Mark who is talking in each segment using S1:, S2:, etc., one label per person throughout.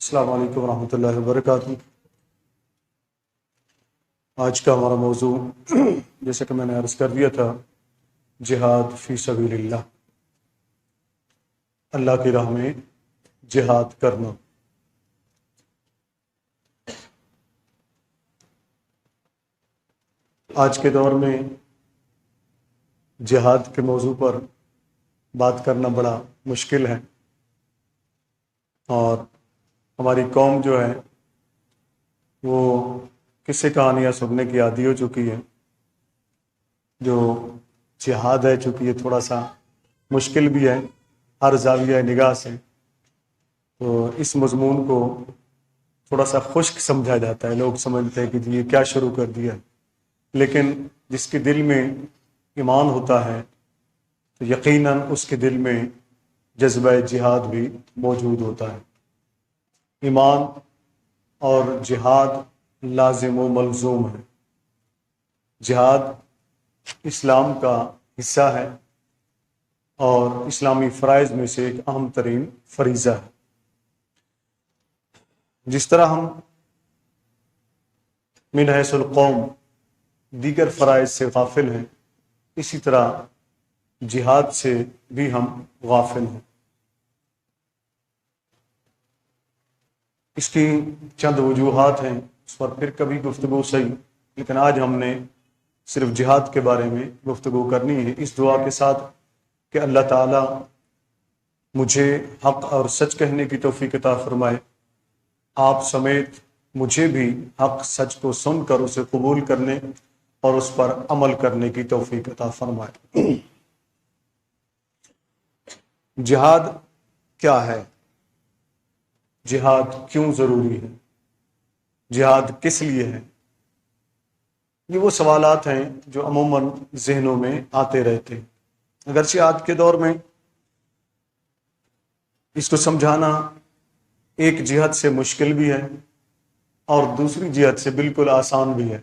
S1: السلام علیکم ورحمۃ اللہ وبرکاتہ۔ آج کا ہمارا موضوع جیسے کہ میں نے عرض کر دیا تھا، جہاد فی سبیل اللہ، اللہ کی راہ میں جہاد کرنا۔ آج کے دور میں جہاد کے موضوع پر بات کرنا بڑا مشکل ہے، اور ہماری قوم جو ہے وہ قصے کہانیاں سننے کی عادی ہو چکی ہے۔ جو جہاد ہے چونکہ یہ تھوڑا سا مشکل بھی ہے ہر زاویہ نگاہ سے، تو اس مضمون کو تھوڑا سا خشک سمجھا جاتا ہے۔ لوگ سمجھتے ہیں کہ جی یہ کیا شروع کر دیا ہے، لیکن جس کے دل میں ایمان ہوتا ہے تو یقیناً اس کے دل میں جذبہ جہاد بھی موجود ہوتا ہے۔ ایمان اور جہاد لازم و ملزوم ہے۔ جہاد اسلام کا حصہ ہے اور اسلامی فرائض میں سے ایک اہم ترین فریضہ ہے۔ جس طرح ہم من حیث القوم دیگر فرائض سے غافل ہیں، اسی طرح جہاد سے بھی ہم غافل ہیں۔ اس کی چند وجوہات ہیں، اس پر پھر کبھی گفتگو صحیح، لیکن آج ہم نے صرف جہاد کے بارے میں گفتگو کرنی ہے، اس دعا کے ساتھ کہ اللہ تعالیٰ مجھے حق اور سچ کہنے کی توفیق عطا فرمائے، آپ سمیت مجھے بھی حق سچ کو سن کر اسے قبول کرنے اور اس پر عمل کرنے کی توفیق عطا فرمائے۔ جہاد کیا ہے؟ جہاد کیوں ضروری ہے؟ جہاد کس لیے ہے؟ یہ وہ سوالات ہیں جو عموماً ذہنوں میں آتے رہتے ہیں۔ اگرچہ آج کے دور میں اس کو سمجھانا ایک جہت سے مشکل بھی ہے اور دوسری جہت سے بالکل آسان بھی ہے۔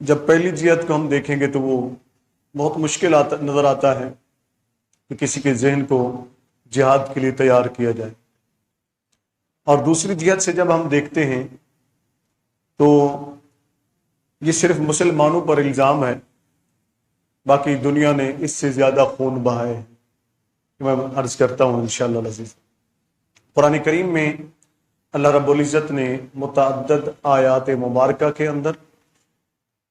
S1: جب پہلی جہت کو ہم دیکھیں گے تو وہ بہت مشکل نظر آتا ہے کہ کسی کے ذہن کو جہاد کے لیے تیار کیا جائے، اور دوسری جہت سے جب ہم دیکھتے ہیں تو یہ صرف مسلمانوں پر الزام ہے، باقی دنیا نے اس سے زیادہ خون بہائے، میں عرض کرتا ہوں انشاءاللہ العزیز۔ قرآن کریم میں اللہ رب العزت نے متعدد آیات مبارکہ کے اندر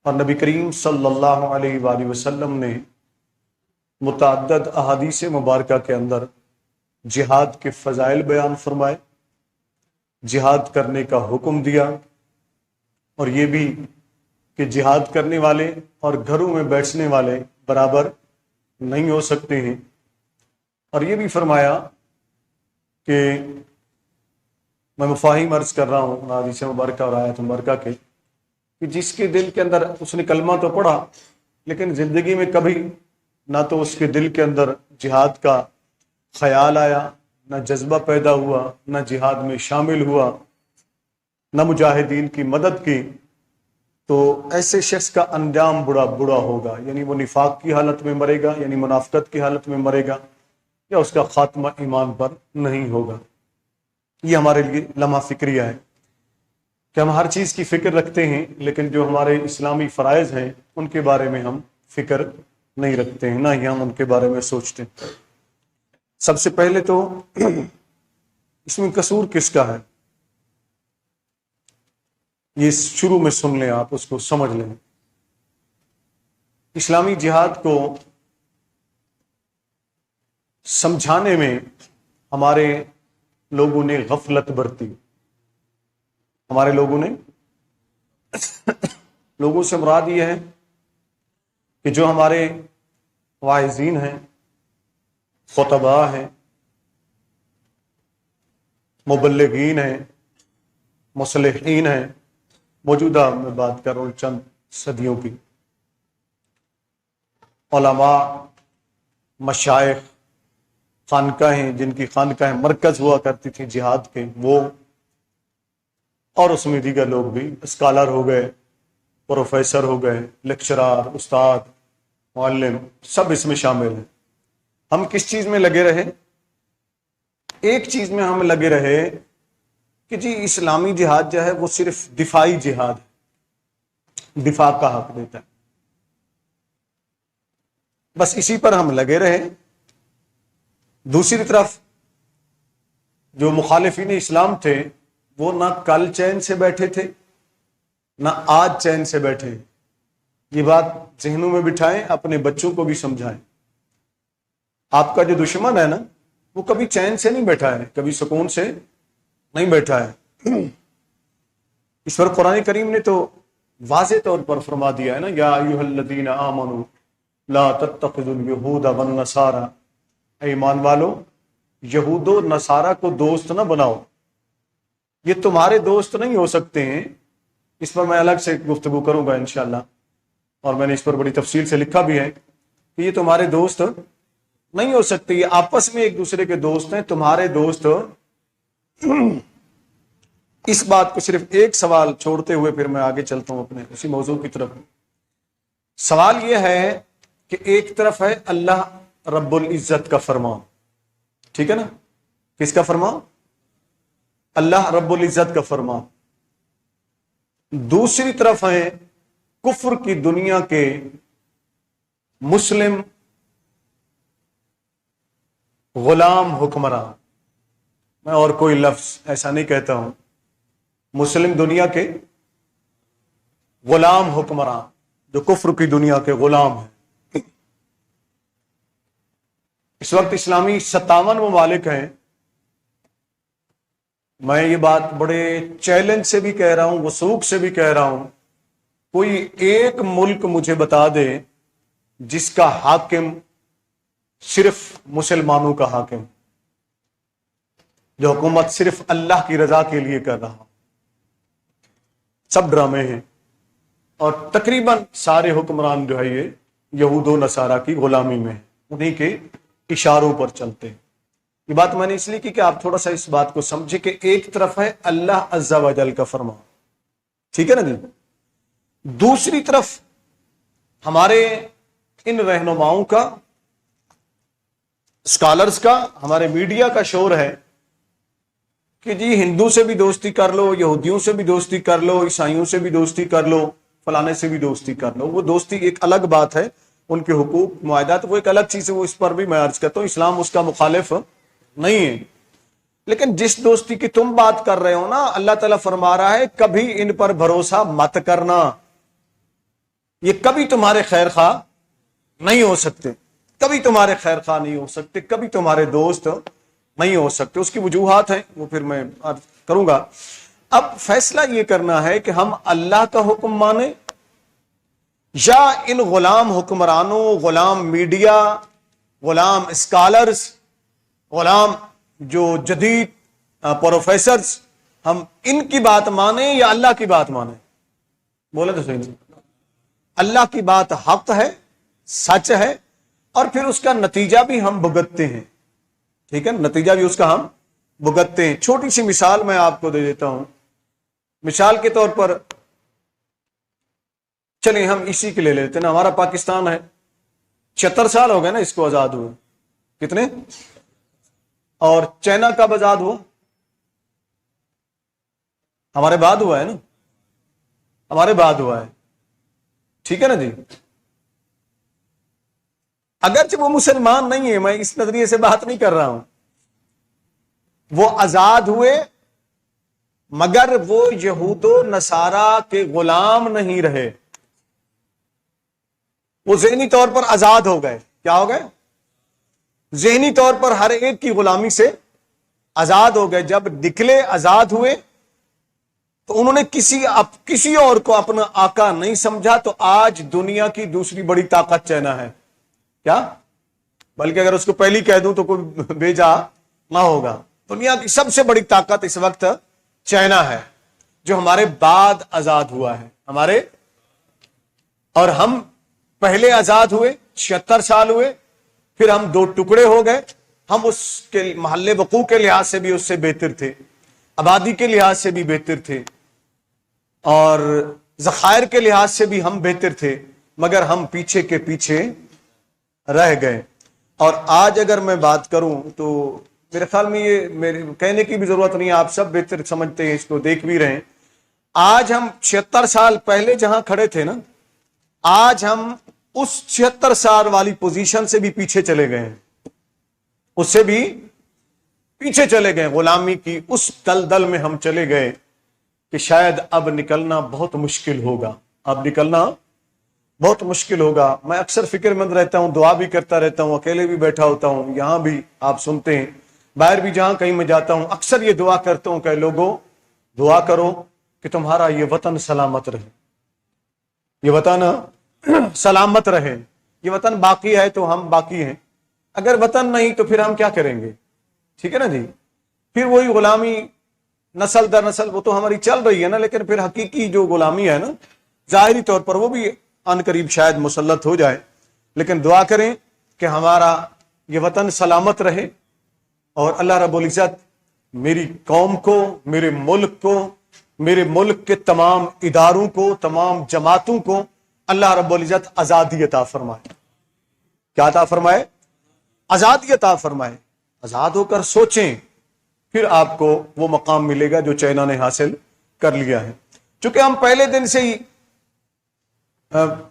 S1: اور نبی کریم صلی اللہ علیہ وآلہ وسلم نے متعدد احادیث مبارکہ کے اندر جہاد کے فضائل بیان فرمائے، جہاد کرنے کا حکم دیا، اور یہ بھی کہ جہاد کرنے والے اور گھروں میں بیٹھنے والے برابر نہیں ہو سکتے ہیں، اور یہ بھی فرمایا کہ میں مفاہیم عرض کر رہا ہوں حدیث مبارکہ اور آیات مبارکہ کے، کہ جس کے دل کے اندر اس نے کلمہ تو پڑھا لیکن زندگی میں کبھی نہ تو اس کے دل کے اندر جہاد کا خیال آیا، نہ جذبہ پیدا ہوا، نہ جہاد میں شامل ہوا، نہ مجاہدین کی مدد کی، تو ایسے شخص کا انجام بڑا ہوگا، یعنی وہ نفاق کی حالت میں مرے گا، یعنی منافقت کی حالت میں مرے گا، یا اس کا خاتمہ ایمان پر نہیں ہوگا۔ یہ ہمارے لیے لمحہ فکریہ ہے کہ ہم ہر چیز کی فکر رکھتے ہیں، لیکن جو ہمارے اسلامی فرائض ہیں ان کے بارے میں ہم فکر نہیں رکھتے ہیں، نہ ہی ہم ان کے بارے میں سوچتے ہیں۔ سب سے پہلے تو اس میں قصور کس کا ہے، یہ شروع میں سن لیں، آپ اس کو سمجھ لیں۔ اسلامی جہاد کو سمجھانے میں ہمارے لوگوں نے غفلت برتی۔ ہمارے لوگوں سے مراد یہ ہے کہ جو ہمارے واعظین ہیں، خطباء ہیں، مبلغین ہیں، مصلحین ہیں، موجودہ میں بات کر رہا ہوں چند صدیوں کی، علماء، مشائخ، خانقاہیں، جن کی خانقاہیں مرکز ہوا کرتی تھی جہاد کے، وہ اور اس میں دیگر لوگ بھی، اسکالر ہو گئے، پروفیسر ہو گئے، لیکچرار، استاد، معلم، سب اس میں شامل ہیں۔ ہم کس چیز میں لگے رہے؟ ایک چیز میں ہم لگے رہے کہ جی اسلامی جہاد جو ہے وہ صرف دفاعی جہاد ہے، دفاع کا حق دیتا ہے، بس اسی پر ہم لگے رہے۔ دوسری طرف جو مخالفین اسلام تھے وہ نہ کل چین سے بیٹھے تھے نہ آج چین سے بیٹھے۔ یہ بات ذہنوں میں بٹھائیں، اپنے بچوں کو بھی سمجھائیں۔ آپ کا جو دشمن ہے نا وہ کبھی چین سے نہیں بیٹھا ہے، کبھی سکون سے نہیں بیٹھا ہے۔ اس پر قرآن کریم نے تو واضح طور پر فرما دیا ہے نا، یا ایھا الذین آمنوا لا تتخذوا اليہود والنصارى، اے ایمان والو یہود و نصارہ کو دوست نہ بناؤ، یہ تمہارے دوست نہیں ہو سکتے ہیں۔ اس پر میں الگ سے گفتگو کروں گا انشاءاللہ، اور میں نے اس پر بڑی تفصیل سے لکھا بھی ہے کہ یہ تمہارے دوست نہیں ہو سکتے، یہ آپس میں ایک دوسرے کے دوست ہیں، تمہارے دوست۔ اس بات کو صرف ایک سوال چھوڑتے ہوئے پھر میں آگے چلتا ہوں اپنے اسی موضوع کی طرف۔ سوال یہ ہے کہ ایک طرف ہے اللہ رب العزت کا فرمان، ٹھیک ہے نا، کس کا فرمان؟ اللہ رب العزت کا فرمان۔ دوسری طرف ہے کفر کی دنیا کے مسلم غلام حکمراں، میں اور کوئی لفظ ایسا نہیں کہتا ہوں، مسلم دنیا کے غلام حکمراں جو کفر کی دنیا کے غلام ہیں۔ اس وقت اسلامی 57 ممالک ہیں۔ میں یہ بات بڑے چیلنج سے بھی کہہ رہا ہوں، وثوق سے بھی کہہ رہا ہوں، کوئی ایک ملک مجھے بتا دے جس کا حاکم صرف مسلمانوں کا حاکم، جو حکومت صرف اللہ کی رضا کے لیے کر رہا۔ سب ڈرامے ہیں، اور تقریباً سارے حکمران جو ہے یہ یہود و نصارہ کی غلامی میں ہیں، انہی کے اشاروں پر چلتے ہیں۔ یہ بات میں نے اس لیے کی کہ آپ تھوڑا سا اس بات کو سمجھے کہ ایک طرف ہے اللہ عز و جل کا فرمان، ٹھیک ہے نا جی، دوسری طرف ہمارے ان رہنماؤں کا، اسکالرز کا، ہمارے میڈیا کا شور ہے کہ جی ہندو سے بھی دوستی کر لو، یہودیوں سے بھی دوستی کر لو، عیسائیوں سے بھی دوستی کر لو، فلانے سے بھی دوستی کر لو۔ وہ دوستی ایک الگ بات ہے، ان کے حقوق معاہدات وہ ایک الگ چیز ہے، وہ اس پر بھی میں عرض کرتا ہوں، اسلام اس کا مخالف نہیں ہے۔ لیکن جس دوستی کی تم بات کر رہے ہو نا، اللہ تعالیٰ فرما رہا ہے کبھی ان پر بھروسہ مت کرنا، یہ کبھی تمہارے خیر خواہ نہیں ہو سکتے، کبھی تمہارے خیر خواہ نہیں ہو سکتے، کبھی تمہارے دوست نہیں ہو سکتے۔ اس کی وجوہات ہیں، وہ پھر میں عرض کروں گا۔ اب فیصلہ یہ کرنا ہے کہ ہم اللہ کا حکم مانیں یا ان غلام حکمرانوں، غلام میڈیا، غلام اسکالرز، غلام جو جدید پروفیسرز، ہم ان کی بات مانیں یا اللہ کی بات مانیں؟ بولے تو صحیح نہیں۔ اللہ کی بات حق ہے، سچ ہے، اور پھر اس کا نتیجہ بھی ہم بھگتتے ہیں، ٹھیک ہے، نتیجہ بھی اس کا ہم بھگتتے ہیں۔ چھوٹی سی مثال میں آپ کو دے دیتا ہوں۔ مثال کے طور پر چلیں ہم اسی کے لے لیتے ہیں نا، ہمارا پاکستان ہے، 76 سال ہو گئے نا اس کو آزاد ہوئے، کتنے؟ اور چائنا کب آزاد ہوا؟ ہمارے بعد ہوا ہے نا، ہمارے بعد ہوا ہے، ٹھیک ہے نا جی۔ اگرچہ وہ مسلمان نہیں ہے، میں اس نظریے سے بات نہیں کر رہا ہوں، وہ آزاد ہوئے مگر وہ یہود و نصارہ کے غلام نہیں رہے، وہ ذہنی طور پر آزاد ہو گئے۔ کیا ہو گئے؟ ذہنی طور پر ہر ایک کی غلامی سے آزاد ہو گئے۔ جب نکلے، آزاد ہوئے، تو انہوں نے کسی اور کو اپنا آقا نہیں سمجھا، تو آج دنیا کی دوسری بڑی طاقت چائنا ہے۔ کیا؟ بلکہ اگر اس کو پہلی کہہ دوں تو کوئی بھیجا نہ ہوگا۔ دنیا کی سب سے بڑی طاقت اس وقت چائنا ہے، جو ہمارے بعد آزاد ہوا ہے، ہمارے، اور ہم پہلے آزاد ہوئے، 76 سال ہوئے، پھر ہم دو ٹکڑے ہو گئے۔ ہم اس کے محل وقوع کے لحاظ سے بھی اس سے بہتر تھے، آبادی کے لحاظ سے بھی بہتر تھے، اور ذخائر کے لحاظ سے بھی ہم بہتر تھے، مگر ہم پیچھے کے پیچھے رہ گئے۔ اور آج اگر میں بات کروں تو میرے خیال میں یہ میرے کہنے کی بھی ضرورت نہیں ہے، آپ سب بہتر سمجھتے ہیں، اس کو دیکھ بھی رہے ہیں۔ آج ہم 76 سال پہلے جہاں کھڑے تھے نا، آج ہم اس 76 سال والی پوزیشن سے بھی پیچھے چلے گئے ہیں، اس سے بھی پیچھے چلے گئے، غلامی کی اس دلدل میں ہم چلے گئے کہ شاید اب نکلنا بہت مشکل ہوگا، اب نکلنا بہت مشکل ہوگا۔ میں اکثر فکر مند رہتا ہوں، دعا بھی کرتا رہتا ہوں، اکیلے بھی بیٹھا ہوتا ہوں، یہاں بھی آپ سنتے ہیں، باہر بھی جہاں کہیں میں جاتا ہوں، اکثر یہ دعا کرتا ہوں کہ لوگوں دعا کرو کہ تمہارا یہ وطن سلامت رہے، یہ وطن سلامت رہے، یہ وطن باقی ہے تو ہم باقی ہیں، اگر وطن نہیں تو پھر ہم کیا کریں گے؟ ٹھیک ہے نا جی؟ پھر وہی غلامی نسل در نسل وہ تو ہماری چل رہی ہے نا، لیکن پھر حقیقی جو غلامی ہے نا، ظاہری طور پر وہ بھی ان قریب شاید مسلط ہو جائے، لیکن دعا کریں کہ ہمارا یہ وطن سلامت رہے، اور اللہ رب العزت میری قوم کو، میرے ملک کو، میرے ملک کے تمام اداروں کو، تمام جماعتوں کو اللہ رب العزت آزادی عطا فرمائے۔ کیا عطا فرمائے؟ آزادی عطا فرمائے۔ آزاد ہو کر سوچیں، پھر آپ کو وہ مقام ملے گا جو چائنا نے حاصل کر لیا ہے۔ چونکہ ہم پہلے دن سے ہی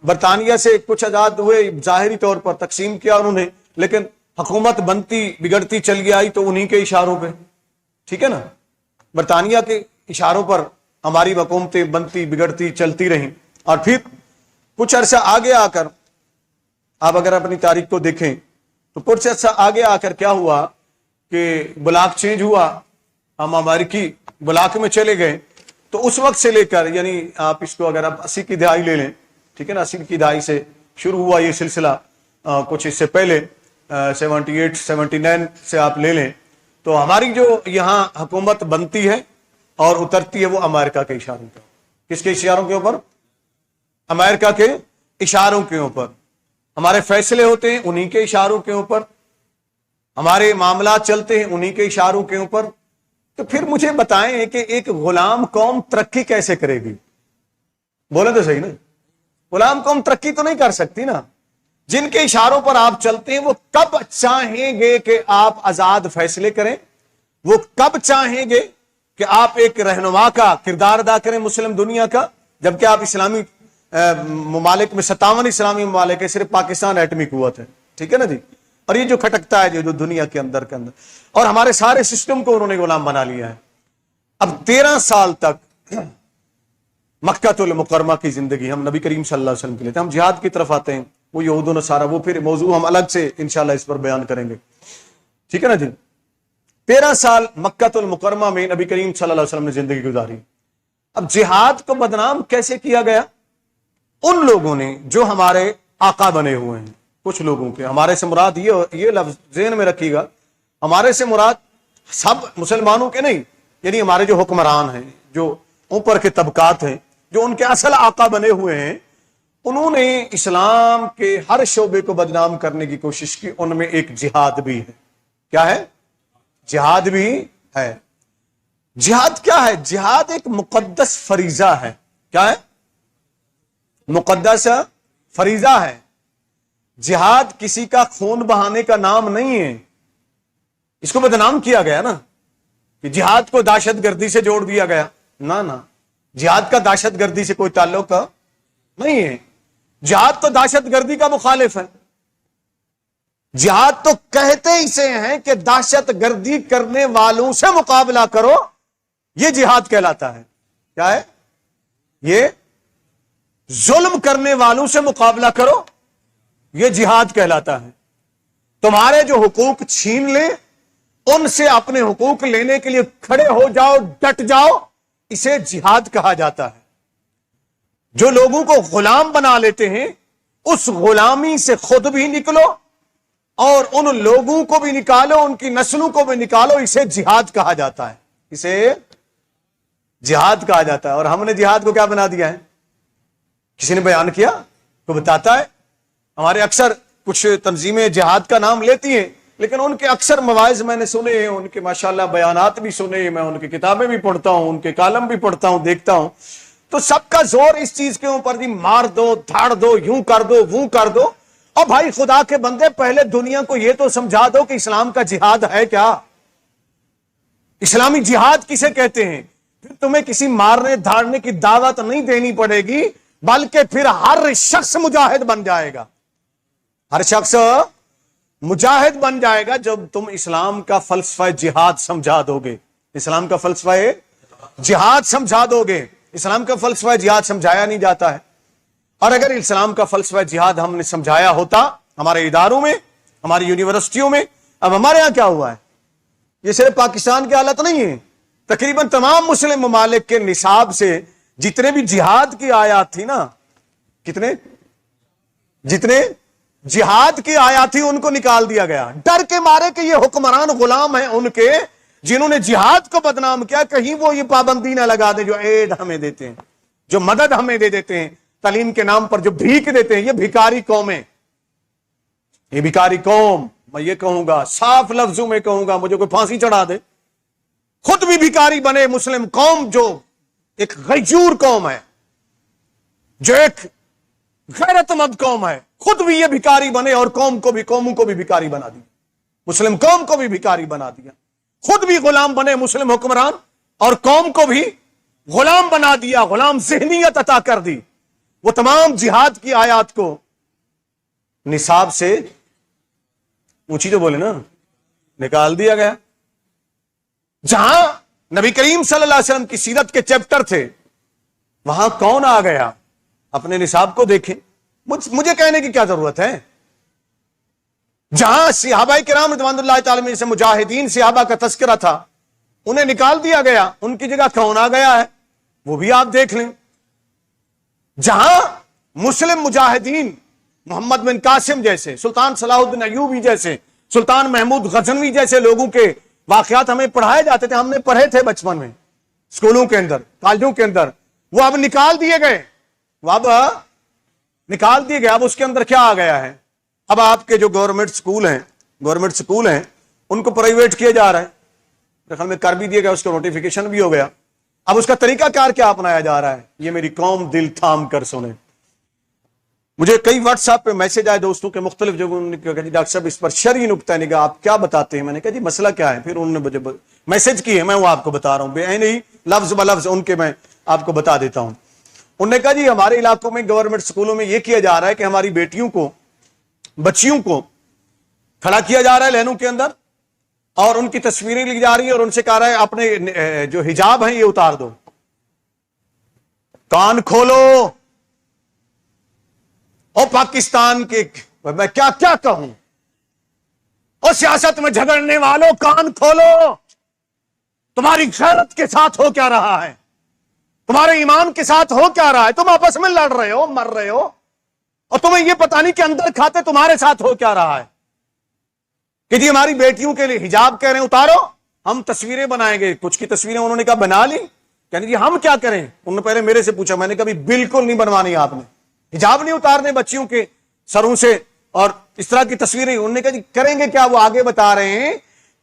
S1: برطانیہ سے کچھ آزاد ہوئے، ظاہری طور پر تقسیم کیا انہوں نے، لیکن حکومت بنتی بگڑتی چلی آئی تو انہی کے اشاروں پہ، ٹھیک ہے نا، برطانیہ کے اشاروں پر ہماری حکومتیں بنتی بگڑتی چلتی رہیں، اور پھر کچھ عرصہ آگے آ کر آپ اگر اپنی تاریخ کو دیکھیں تو کچھ عرصہ آگے آ کر کیا ہوا کہ بلاک چینج ہوا، ہم امریکی بلاک میں چلے گئے، تو اس وقت سے لے کر، یعنی آپ اس کو اگر آپ 80 کی دہائی لے لیں، ٹھیک ہے نا، 80 کی دہائی سے شروع ہوا یہ سلسلہ، کچھ اس سے پہلے 78 79 سے آپ لے لیں، تو ہماری جو یہاں حکومت بنتی ہے اور اترتی ہے وہ امریکہ کے اشاروں پہ۔ کس کے اشاروں کے اوپر؟ امریکہ کے اشاروں کے اوپر۔ ہمارے فیصلے ہوتے ہیں انہی کے اشاروں کے اوپر، ہمارے معاملات چلتے ہیں انہی کے اشاروں کے اوپر۔ تو پھر مجھے بتائیں کہ ایک غلام قوم ترقی کیسے کرے گی؟ بولے تو صحیح نا، غلام قوم ترقی تو نہیں کر سکتی نا۔ جن کے اشاروں پر آپ چلتے ہیں وہ کب چاہیں گے کہ آپ آزاد فیصلے کریں؟ وہ کب چاہیں گے کہ آپ ایک رہنما کا کردار ادا کریں مسلم دنیا کا، جبکہ آپ اسلامی ممالک میں 57 اسلامی ممالک ہے، صرف پاکستان ایٹمی قوت ہے، ٹھیک ہے نا جی، اور یہ جو کھٹکتا ہے جو دنیا کے اندر اور ہمارے سارے سسٹم کو انہوں نے غلام بنا لیا ہے۔ اب 13 سال تک مکہ المکرمہ کی زندگی ہم نبی کریم صلی اللہ علیہ وسلم کے لیے، ہم جہاد کی طرف آتے ہیں، وہ یہود و نصارہ، وہ پھر موضوع ہم الگ سے انشاءاللہ اس پر بیان کریں گے، ٹھیک ہے نا جی۔ 13 سال مکہ المکرمہ میں نبی کریم صلی اللہ علیہ وسلم نے زندگی گزاری۔ اب جہاد کو بدنام کیسے کیا گیا؟ ان لوگوں نے جو ہمارے آقا بنے ہوئے ہیں، کچھ لوگوں کے، ہمارے سے مراد یہ لفظ ذہن میں رکھیے گا، ہمارے سے مراد سب مسلمانوں کے نہیں، یعنی ہمارے جو حکمران ہیں، جو اوپر کے طبقات ہیں، جو ان کے اصل آقا بنے ہوئے ہیں، انہوں نے اسلام کے ہر شعبے کو بدنام کرنے کی کوشش کی۔ ان میں ایک جہاد بھی ہے۔ کیا ہے؟ جہاد بھی ہے۔ جہاد کیا ہے؟ جہاد ایک مقدس فریضہ ہے۔ کیا ہے؟ مقدس فریضہ ہے۔ جہاد کسی کا خون بہانے کا نام نہیں ہے۔ اس کو بدنام کیا گیا نا کہ جہاد کو دہشت گردی سے جوڑ دیا گیا، نہ جہاد کا دہشت گردی سے کوئی تعلق نہیں ہے۔ جہاد تو دہشت گردی کا مخالف ہے۔ جہاد تو کہتے ہی سے ہیں کہ دہشت گردی کرنے والوں سے مقابلہ کرو، یہ جہاد کہلاتا ہے۔ کیا ہے؟ یہ ظلم کرنے والوں سے مقابلہ کرو، یہ جہاد کہلاتا ہے۔ تمہارے جو حقوق چھین لیں، ان سے اپنے حقوق لینے کے لیے کھڑے ہو جاؤ، ڈٹ جاؤ، اسے جہاد کہا جاتا ہے۔ جو لوگوں کو غلام بنا لیتے ہیں، اس غلامی سے خود بھی نکلو اور ان لوگوں کو بھی نکالو، ان کی نسلوں کو بھی نکالو، اسے جہاد کہا جاتا ہے۔ اسے جہاد کہا جاتا ہے۔ اور ہم نے جہاد کو کیا بنا دیا ہے؟ کسی نے بیان کیا تو بتاتا ہے۔ ہمارے اکثر کچھ تنظیمیں جہاد کا نام لیتی ہیں، لیکن ان کے اکثر مواعظ میں نے سنے ہیں، ان کے ماشاءاللہ بیانات بھی سنے، میں ان کی کتابیں بھی پڑھتا ہوں، ان کے کالم بھی پڑھتا ہوں، دیکھتا ہوں، تو سب کا زور اس چیز کے اوپر جی مار دو، دھاڑ دو، یوں کر دو، وہ کر دو۔ اور بھائی خدا کے بندے، پہلے دنیا کو یہ تو سمجھا دو کہ اسلام کا جہاد ہے کیا۔ اسلامی جہاد کسے کہتے ہیں؟ پھر تمہیں کسی مارنے دھاڑنے کی دعوت نہیں دینی پڑے گی، بلکہ پھر ہر شخص مجاہد بن جائے گا، ہر شخص مجاہد بن جائے گا جب تم اسلام کا فلسفہ جہاد سمجھا دو گے۔ اسلام کا فلسفہ جہاد سمجھا دو گے۔ اسلام کا فلسفہ جہاد سمجھایا نہیں جاتا ہے، اور اگر اسلام کا فلسفہ جہاد ہم نے سمجھایا ہوتا ہمارے اداروں میں، ہماری یونیورسٹیوں میں، اب ہمارے ہاں کیا ہوا ہے؟ یہ صرف پاکستان کی حالت نہیں ہے، تقریباً تمام مسلم ممالک کے نصاب سے جتنے بھی جہاد کی آیات تھی نا، جتنے جہاد کی آیات تھی ان کو نکال دیا گیا، ڈر کے مارے کہ یہ حکمران غلام ہیں ان کے، جنہوں نے جہاد کو بدنام کیا، کہیں وہ یہ پابندی نہ لگا دیں جو ایڈ ہمیں دیتے ہیں، جو مدد ہمیں دے دیتے ہیں تعلیم کے نام پر، جو بھیک دیتے ہیں۔ یہ بھکاری قومیں، یہ بھکاری قوم، میں یہ کہوں گا، صاف لفظوں میں کہوں گا، مجھے کوئی پھانسی چڑھا دے، خود بھی بھکاری بنے مسلم قوم، جو ایک غیور قوم ہے، جو ایک غیرت مند قوم ہے، خود بھی یہ بھکاری بنے اور قوموں کو بھی بھکاری بنا دیا، مسلم قوم کو بھی بھکاری بنا دیا، خود بھی غلام بنے مسلم حکمران اور قوم کو بھی غلام بنا دیا، غلام ذہنیت عطا کر دی۔ وہ تمام جہاد کی آیات کو نصاب سے اونچی تو بولے نا نکال دیا گیا۔ جہاں نبی کریم صلی اللہ علیہ وسلم کی سیرت کے چیپٹر تھے، وہاں کون آ گیا؟ اپنے نصاب کو دیکھیں، مجھے کہنے کی کیا ضرورت ہے؟ جہاں صحابہ کرام رضوان اللہ تعالی میں سے مجاہدین صحابہ کا تذکرہ تھا، انہیں نکال دیا گیا، ان کی جگہ کون آ گیا ہے وہ بھی آپ دیکھ لیں۔ جہاں مسلم مجاہدین محمد بن قاسم جیسے، سلطان صلاح الدین ایوبی جیسے، سلطان محمود غزنوی جیسے لوگوں کے واقعات ہمیں پڑھائے جاتے تھے، ہم نے پڑھے تھے بچپن میں اسکولوں کے اندر، کالجوں کے اندر، وہ اب نکال دیے گئے، اب اس کے اندر کیا آ گیا ہے؟ اب آپ کے جو گورنمنٹ سکول ہیں ان کو پرائیویٹ کیا جا رہا ہے، میرے خیال میں کر بھی دیا گیا، اس کا نوٹیفیکیشن بھی ہو گیا۔ اب اس کا طریقہ کار کیا اپنایا جا رہا ہے؟ یہ میری قوم دل تھام کر سنے۔ مجھے کئی واٹس ایپ پہ میسج آئے دوستوں کے مختلف جگہوں نے کہا جی ڈاکٹر صاحب اس پر شرعی نقطہ نگاہ آپ کیا بتاتے ہیں؟ میں نے کہا جی مسئلہ کیا ہے؟ پھر انہوں نے مجھے میسج کی ہے، میں وہ آپ کو بتا رہا ہوں، بے عین ہی لفظ بلفظ ان کے میں آپ کو بتا دیتا ہوں۔ انہوں نے کہا جی ہمارے علاقوں میں گورنمنٹ سکولوں میں یہ کیا جا رہا ہے کہ ہماری بچیوں کو کھڑا کیا جا رہا ہے لینوں کے اندر، اور ان کی تصویریں لی جا رہی ہیں، اور ان سے کہا رہا ہے اپنے جو حجاب ہیں یہ اتار دو۔ کان کھولو اور پاکستان کے، میں کیا کہوں، اور سیاست میں جھگڑنے والوں کان کھولو، تمہاری غیرت کے ساتھ ہو کیا رہا ہے؟ تمہارے ایمان کے ساتھ ہو کیا رہا ہے؟ تم آپس میں لڑ رہے ہو، مر رہے ہو، اور تمہیں یہ پتہ نہیں کہ اندر کھاتے تمہارے ساتھ ہو کیا رہا ہے؟ کہ جی ہماری بیٹیوں کے لیے حجاب کہہ رہے ہیں اتارو، ہم تصویریں بنائیں گے۔ کچھ کی تصویریں انہوں نے کہا بنا لی، کہنے جی ہم کیا کریں؟ انہوں نے پہلے میرے سے پوچھا، میں نے کہا بھی بالکل نہیں بنوانی، آپ نے حجاب نہیں اتارنے بچیوں کے سروں سے، اور اس طرح کی تصویریں۔ انہوں نے کہا جی کریں گے کیا؟ وہ آگے بتا رہے ہیں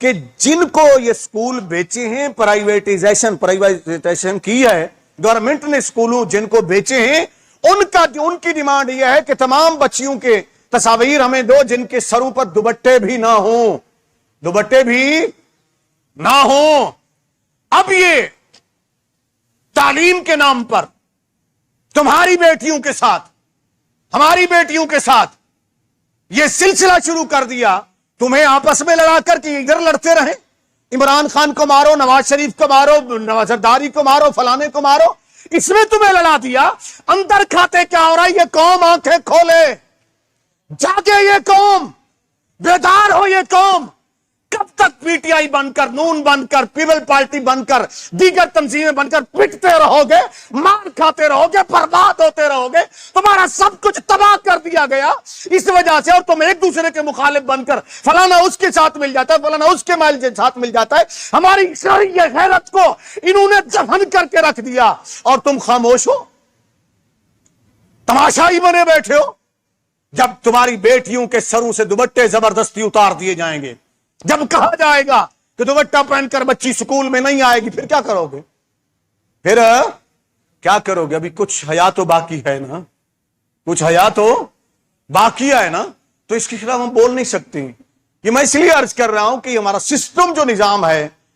S1: کہ جن کو یہ سکول بیچے ہیں، پرائیویٹائزیشن کی ہے گورنمنٹ نے، سکولوں جن کو بیچے ہیں، ان کی ڈیمانڈ یہ ہے کہ تمام بچیوں کے تصاویر ہمیں دو جن کے سروں پر دوپٹے بھی نہ ہوں۔ اب یہ تعلیم کے نام پر تمہاری بیٹیوں کے ساتھ، ہماری بیٹیوں کے ساتھ یہ سلسلہ شروع کر دیا، تمہیں آپس میں لڑا کر کہ ادھر لڑتے رہیں، عمران خان کو مارو، نواز شریف کو مارو، زرداری کو مارو، فلانے کو مارو، اس میں تمہیں لڑا دیا۔ اندر کھاتے کیا ہو رہا ہے؟ یہ قوم آنکھیں کھولے، جاگے، یہ قوم بیدار ہو، یہ قوم کب تک پی ٹی آئی بن کر، نون بن کر، پیپل پارٹی بن کر، دیگر تنظیمیں بن کر پٹتے رہو گے، مار کھاتے رہو گے، برباد ہوتے رہو گے؟ تمہارا سب کچھ تباہ کر دیا گیا اس وجہ سے، اور تم ایک دوسرے کے مخالف بن کر فلانا اس کے ساتھ مل جاتا ہے، فلانا اس کے مائل کے ساتھ مل جاتا ہے۔ ہماری ساری یہ غیرت کو انہوں نے دفن کر کے رکھ دیا، اور تم خاموش ہو، تماشائی بنے بیٹھے ہو۔ جب تمہاری بیٹیوں کے سروں سے دوپٹے زبردستی اتار دیے جائیں گے، جب کہا جائے گا کہ دوپٹہ پہن کر بچی سکول میں نہیں آئے گی، پھر کیا کرو گے؟ ابھی کچھ حیا تو باقی ہے نا، کچھ حیا تو باقی ہے نا، تو اس کے خلاف ہم بول نہیں سکتے۔ یہ میں اس لیے عرض کر رہا ہوں کہ ہمارا سسٹم جو نظام ہے،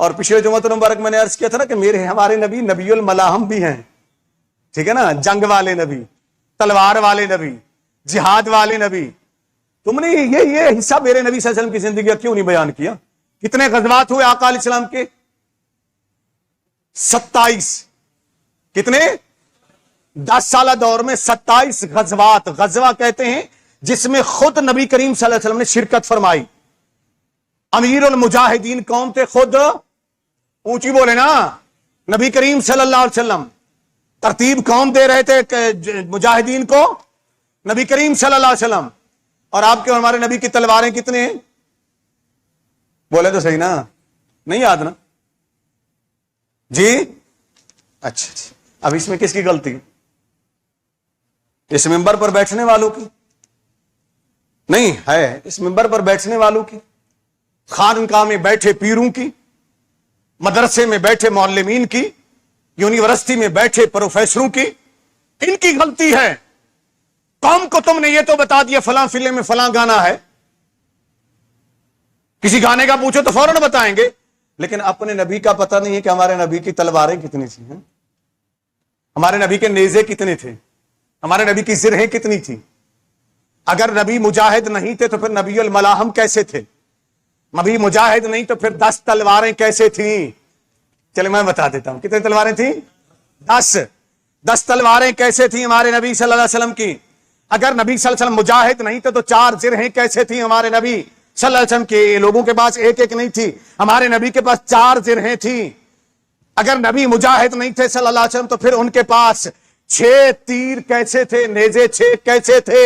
S1: اور پچھلے جمعۃ المبارک میں نے عرض کیا تھا نا کہ ہمارے نبی نبی الملاحم بھی ہیں، ٹھیک ہے نا، جنگ والے نبی، تلوار والے نبی، جہاد والے نبی. تم نے یہ حصہ میرے نبی صلی اللہ علیہ وسلم کی زندگی کا کیوں نہیں بیان کیا؟ کتنے غزوات ہوئے آقا علیہ السلام کے؟ 27. کتنے؟ 10 سالہ دور میں 27 غزوات. غزوہ کہتے ہیں جس میں خود نبی کریم صلی اللہ علیہ وسلم نے شرکت فرمائی. امیر المجاہدین کون تھے؟ خود اونچی بولے نا، نبی کریم صلی اللہ علیہ وسلم. ترتیب کون دے رہے تھے مجاہدین کو؟ نبی کریم صلی اللہ علیہ وسلم. اور آپ کے اور ہمارے نبی کی تلواریں کتنے ہیں؟ بولے تو صحیح نا، نہیں یاد نا جی؟ اچھا. اب اس میں کس کی غلطی؟ اس ممبر پر بیٹھنے والوں کی نہیں ہے، اس ممبر پر بیٹھنے والوں کی، خانقاہ میں بیٹھے پیروں کی، مدرسے میں بیٹھے معلمین کی، یونیورسٹی میں بیٹھے پروفیسروں کی، ان کی غلطی ہے. قوم کو تم نے یہ تو بتا دیا فلاں فلم میں فلاں گانا ہے، کسی گانے کا پوچھو تو فوراً بتائیں گے، لیکن اپنے نبی کا پتہ نہیں ہے کہ ہمارے نبی کی تلواریں کتنی تھیں، ہمارے نبی کے نیزے کتنے تھے، ہمارے نبی کی زرہیں کتنی تھی. اگر نبی مجاہد نہیں تھے تو پھر نبی الملاحم کیسے تھے؟ نبی مجاہد نہیں تو پھر 10 تلواریں کیسے تھیں؟ چلے میں بتا دیتا ہوں کتنے تلواریں تھیں. 10 تلواریں کیسے تھیں ہمارے نبی صلی اللہ علیہ وسلم کی؟ اگر نبی صلی اللہ علیہ وسلم مجاہد نہیں تھے تو 4 زرہیں کیسے تھیں ہمارے نبی صلی اللہ علیہ وسلم کی؟ لوگوں کے پاس ایک نہیں تھی، ہمارے نبی کے پاس 4 زرہیں تھیں. اگر نبی مجاہد نہیں تھے صلی اللہ علیہ وسلم تو پھر ان کے پاس 6 تیر کیسے تھے؟ نیزے 6 کیسے تھے؟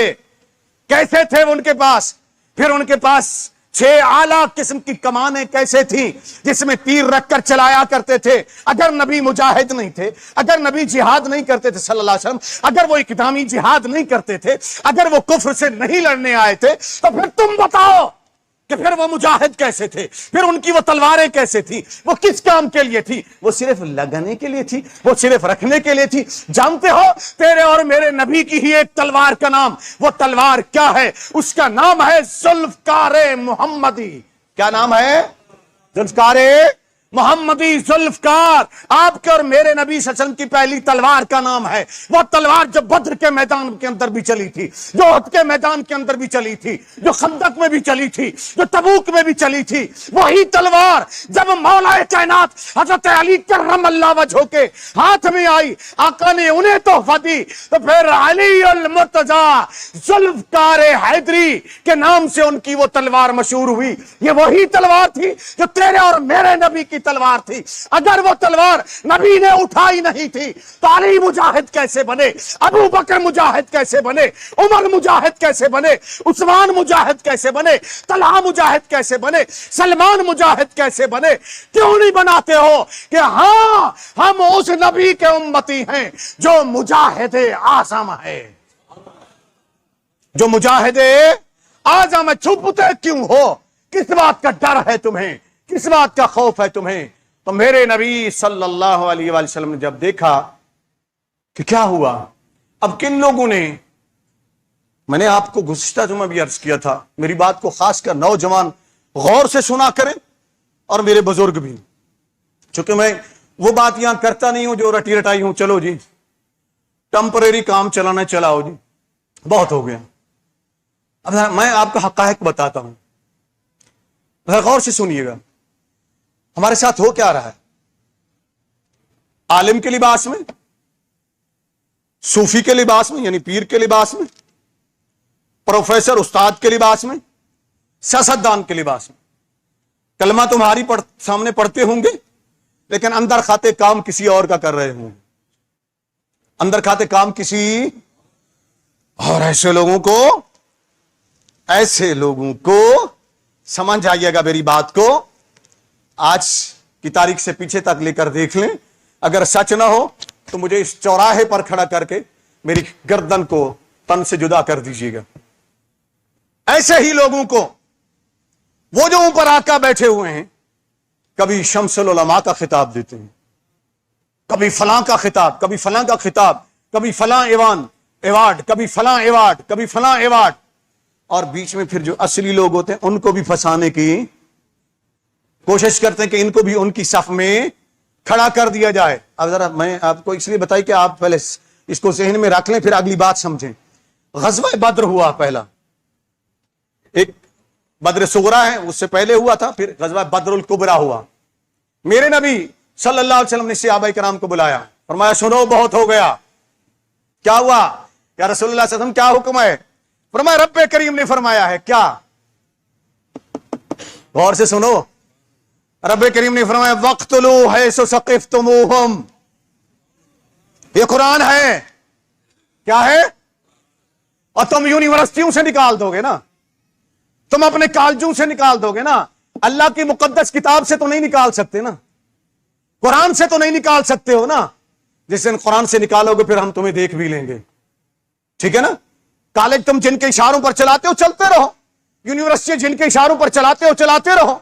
S1: کیسے تھے ان کے پاس؟ پھر ان کے پاس 6 اعلیٰ قسم کی کمانیں کیسے تھیں جس میں تیر رکھ کر چلایا کرتے تھے؟ اگر نبی مجاہد نہیں تھے، اگر نبی جہاد نہیں کرتے تھے صلی اللہ علیہ وسلم، اگر وہ اقدامی جہاد نہیں کرتے تھے، اگر وہ کفر سے نہیں لڑنے آئے تھے، تو پھر تم بتاؤ کہ پھر وہ مجاہد کیسے تھے؟ پھر ان کی وہ تلواریں کیسے تھی؟ وہ کس کام کے لیے تھی؟ وہ صرف لگنے کے لیے تھی؟ وہ صرف رکھنے کے لیے تھی؟ جانتے ہو تیرے اور میرے نبی کی ہی ایک تلوار کا نام، وہ تلوار کیا ہے؟ اس کا نام ہے ذوالفقار محمدی. کیا نام ہے؟ ذوالفقار محمدی. ذوالفقار آپ کے اور میرے نبی صلی اللہ علیہ وسلم کی پہلی تلوار کا نام ہے. وہ تلوار جو بدر کے میدان کے اندر بھی چلی تھی، جو احد کے میدان کے اندر بھی چلی تھی، جو خندق میں بھی چلی تھی، جو تبوک میں بھی چلی تھی، وہی تلوار جب مولا کائنات حضرت علی کرم اللہ وجہہ کے ہاتھ میں آئی، آقا نے انہیں تحفہ دی، تو پھر علی المرتضی ذوالفقار حیدری کے نام سے ان کی وہ تلوار مشہور ہوئی. یہ وہی تلوار تھی جو تیرے اور میرے نبی کی تلوار تھی. اگر وہ تلوار نبی نے اٹھائی نہیں تھی تو علی مجاہد کیسے بنے؟ ابو بکر مجاہد کیسے بنے؟ عمر مجاہد کیسے بنے؟ عثمان مجاہد کیسے بنے؟ طلحہ مجاہد کیسے بنے؟ سلمان مجاہد کیسے بنے؟ کیوں نہیں بناتے ہو کہ ہاں ہم اس نبی کے امتی ہیں جو مجاہد اعظم ہے، جو مجاہد اعظم ہے. چھپتے کیوں ہو؟ کس بات کا ڈر ہے تمہیں؟ کس بات کا خوف ہے تمہیں؟ تو میرے نبی صلی اللہ علیہ وآلہ وسلم نے جب دیکھا کہ کیا ہوا، اب کن لوگوں نے، میں نے آپ کو گزشتہ جمعہ بھی عرض کیا تھا، میری بات کو خاص کر نوجوان غور سے سنا کریں اور میرے بزرگ بھی، چونکہ میں وہ بات یہاں کرتا نہیں ہوں جو رٹی رٹائی ہوں، چلو جی ٹمپریری کام چلانا چلاؤ جی بہت ہو گیا. اب میں آپ کو حقائق بتاتا ہوں، غور سے سنیے گا. ہمارے ساتھ ہو کیا رہا ہے؟ عالم کے لباس میں، صوفی کے لباس میں یعنی پیر کے لباس میں، پروفیسر استاد کے لباس میں، سیاستدان کے لباس میں، کلمہ تمہاری سامنے پڑھتے ہوں گے لیکن اندر کھاتے کام کسی اور کا کر رہے ہوں، اندر کھاتے کام کسی اور. ایسے لوگوں کو سمجھ آئیے گا میری بات کو، آج کی تاریخ سے پیچھے تک لے کر دیکھ لیں، اگر سچ نہ ہو تو مجھے اس چوراہے پر کھڑا کر کے میری گردن کو تن سے جدا کر دیجیے گا. ایسے ہی لوگوں کو، وہ جو اوپر آقا بیٹھے ہوئے ہیں، کبھی شمس العلماء کا خطاب دیتے ہیں، کبھی فلاں کا خطاب، کبھی فلاں کا خطاب، کبھی فلاں ایوارڈ، کبھی فلاں ایوارڈ، کبھی فلاں ایوارڈ، اور بیچ میں پھر جو اصلی لوگ ہوتے ہیں ان کو بھی پھنسانے کی کوشش کرتے ہیں کہ ان کو بھی ان کی صف میں کھڑا کر دیا جائے. اب ذرا میں آپ کو اس لیے بتائی کہ آپ پہلے اس کو ذہن میں رکھ لیں پھر اگلی بات سمجھیں. غزوہ بدر ہوا پہلا, ایک بدر صغرا ہے اس سے پہلے ہوا تھا, پھر غزوہ بدر الکبریٰ ہوا. میرے نبی صلی اللہ علیہ وسلم نے صحابہ کرام کو بلایا, فرمایا سنو بہت ہو گیا. کیا ہوا یا رسول اللہ صلی اللہ علیہ وسلم کیا حکم ہے؟ فرمایا رب کریم نے فرمایا ہے. کیا؟ غور سے سنو. رب کریم نے فرمایا وَاقْتُلُوا حَيْثُ ثَقِفْتُمُوهُمْ. یہ قرآن ہے. کیا ہے؟ اور تم یونیورسٹیوں سے نکال دو گے نا, تم اپنے کالجوں سے نکال دو گے نا, اللہ کی مقدس کتاب سے تو نہیں نکال سکتے نا, قرآن سے تو نہیں نکال سکتے ہو نا. جس دن قرآن سے نکالو گے پھر ہم تمہیں دیکھ بھی لیں گے, ٹھیک ہے نا. کالج تم جن کے اشاروں پر چلاتے ہو چلتے رہو, یونیورسٹی جن کے اشاروں پر چلاتے ہو چلاتے رہو,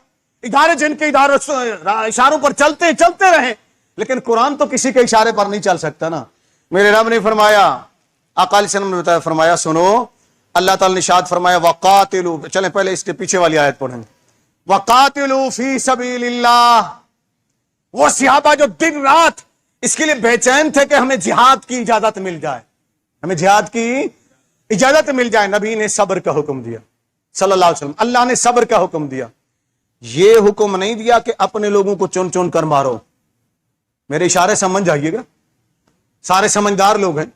S1: ادارے جن کے اشاروں پر چلتے رہیں, لیکن قرآن تو کسی کے اشارے پر نہیں چل سکتا نا. میرے رب نے فرمایا, آقا علیہ السلام نے بتایا, فرمایا سنو, اللہ تعالی نے ارشاد فرمایا وقاتلوا. چلیں پہلے اس کے پیچھے والی آیت پڑھیں. وقاتلوا فی سبیل اللہ. وہ صحابہ جو دن رات اس کے لیے بے چین تھے کہ ہمیں جہاد کی اجازت مل جائے, ہمیں جہاد کی اجازت مل جائے. نبی نے صبر کا حکم دیا صلی اللہ علیہ وسلم, اللہ نے صبر کا حکم دیا. یہ حکم نہیں دیا کہ اپنے لوگوں کو چن چن کر مارو. میرے اشارے سمجھ جائیے گا, سارے سمجھدار لوگ ہیں,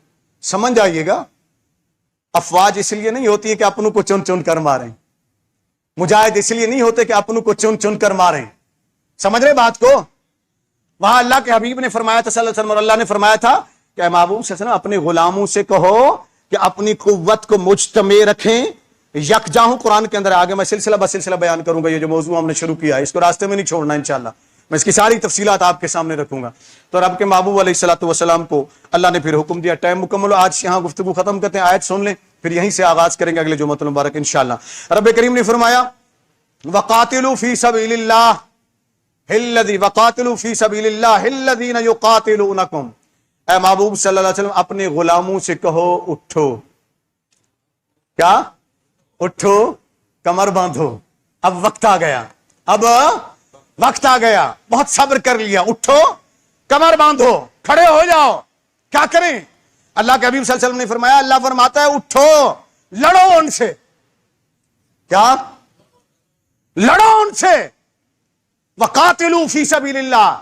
S1: سمجھ جائیے گا. افواج اس لیے نہیں ہوتی ہے کہ اپنوں کو چن چن کر ماریں, مجاہد اس لیے نہیں ہوتے کہ اپنوں کو چن چن کر ماریں. سمجھ رہے بات کو؟ وہاں اللہ کے حبیب نے فرمایا تھا صلی اللہ علیہ وسلم, اور اللہ نے فرمایا تھا کہ اے محبوب صلی اللہ علیہ وسلم اپنے غلاموں سے کہو کہ اپنی قوت کو مجتمع رکھیں, یکجا ہوں. قرآن کے اندر آگے میں سلسلہ بسلسلہ بیان کروں گا. یہ جو موضوع ہم نے شروع کیا ہے اس کو راستے میں نہیں چھوڑنا انشاءاللہ, میں اس کی ساری تفصیلات آپ کے سامنے رکھوں گا. تو رب کے محبوب علیہ الصلوۃ والسلام کو اللہ نے پھر حکم دیا. ٹائم مکمل, آج یہاں گفتگو ختم کرتے ہیں, آیت سن لیں پھر یہیں سے آغاز کریں گے اگلے جمعہ المبارک انشاءاللہ. رب کریم نے فرمایا وقاتلوا فی سبیل اللہ وقاتلوا فی سبیل اللہ الذین یقاتلونکم. اے محبوب صلی اللہ علیہ وسلم اپنے غلاموں سے کہو اٹھو. کیا؟ اٹھو, کمر باندھو, اب وقت آ گیا, اب وقت آ گیا, بہت صبر کر لیا, اٹھو کمر باندھو, کھڑے ہو جاؤ. کیا کریں؟ اللہ کے حبیب صلی اللہ علیہ وسلم نے فرمایا, اللہ فرماتا ہے اٹھو لڑو ان سے. کیا؟ لڑو ان سے. وقاتلوا فی سبیل اللہ,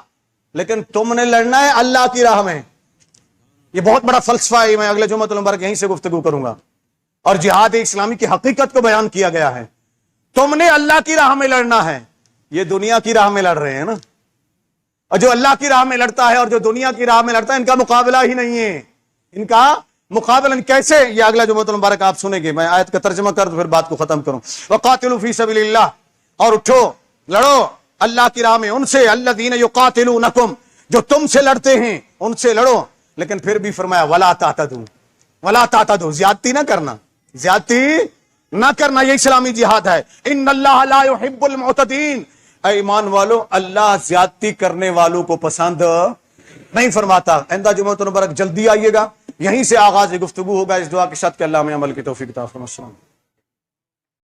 S1: لیکن تم نے لڑنا ہے اللہ کی راہ میں. یہ بہت بڑا فلسفہ ہے, میں اگلے جمعہ المبارک یہیں سے گفتگو کروں گا. اور جہاد اسلامی کی حقیقت کو بیان کیا گیا ہے. تم نے اللہ کی راہ میں لڑنا ہے. یہ دنیا کی راہ میں لڑ رہے ہیں نا, اور جو اللہ کی راہ میں لڑتا ہے اور جو دنیا کی راہ میں لڑتا ہے ان کا مقابلہ ہی نہیں ہے. ان کا مقابلہ کیسے, یہ اگلا جمعہ المبارک آپ سنیں گے. میں آیت کا ترجمہ کر پھر بات کو ختم کروں. وقاتلوا فی سبیل اللہ, اور اٹھو لڑو اللہ کی راہ میں ان سے, الذین یقاتلونکم, جو تم سے لڑتے ہیں ان سے لڑو. لیکن پھر بھی فرمایا ولا تعتدوا, ولا تعتدوا, زیادتی نہ کرنا, زیادتی نہ کرنا. یہ اسلامی جہاد ہے. ان اللہ لا يحب المعتدین. اے ایمان والو, اللہ زیادتی کرنے والوں کو پسند نہیں فرماتا. آئندہ جمعہ مبارک جلدی آئیے گا, یہیں سے آغاز گفتگو ہوگا اس دعا کے ساتھ کہ اللہ ہمیں عمل کی توفیق عطا فرمائے.